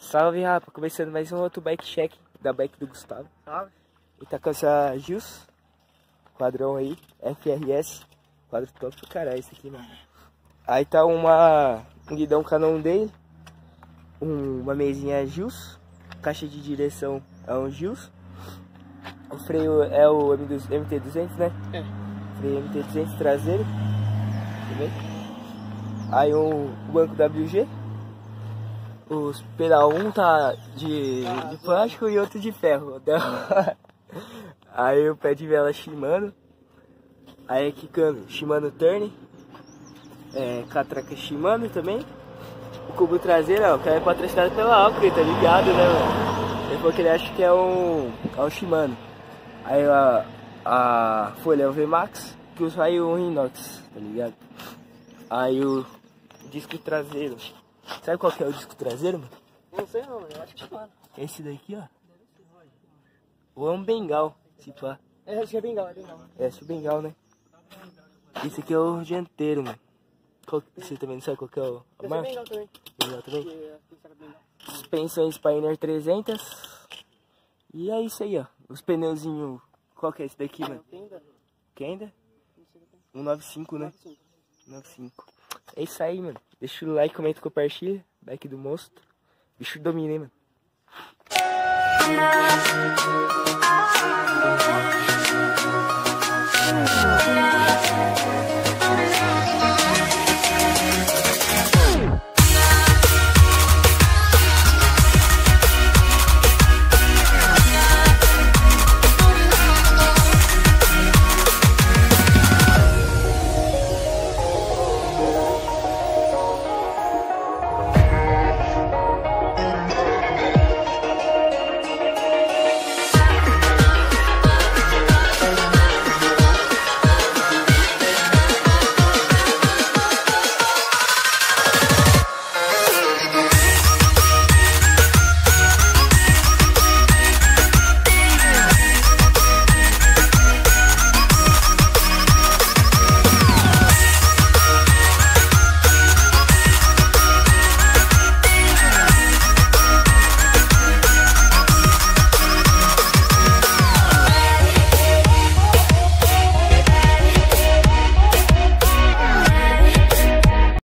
Salve, rapa, começando mais um outro bike check da bike do Gustavo. Salve. E tá com essa Gils, quadrão aí, FRS, quadro top pra caralho esse aqui, mano. Aí tá um guidão Canon dele, uma mesinha Gils, caixa de direção é um Gils, o freio é o MT200, né? É. Freio MT200 traseiro, também. Aí o banco WG. Os pedal, um tá de plástico e outro de ferro. Aí o pé de vela Shimano. Aí aqui cano Shimano Turn. Catraca Shimano também. O cubo traseiro, ó, o cara é patrocinado pela Alcre, tá ligado, né, mano? Ele falou que ele acha que é um Shimano. Aí a folha é o VMAX, que usa aí o inox, tá ligado? Aí o disco traseiro. Sabe qual que é o disco traseiro, mano? Não sei não, eu acho que mano. Esse daqui, ó. Ou é um bengal, se pá. Acho que é bengal, é bengal. Esse é o bengal, né? Esse aqui é o dianteiro, mano. Você também não sabe qual que é a marca? Bengal também. Bengal também? Suspensões Pioneer 300. E é isso aí, ó. Os pneuzinhos. Qual que é esse daqui, mano? Kenda? 195, né? 95. É isso aí, mano. Deixa o like, comenta e compartilha. Bike do monstro. Bicho domina, hein, mano.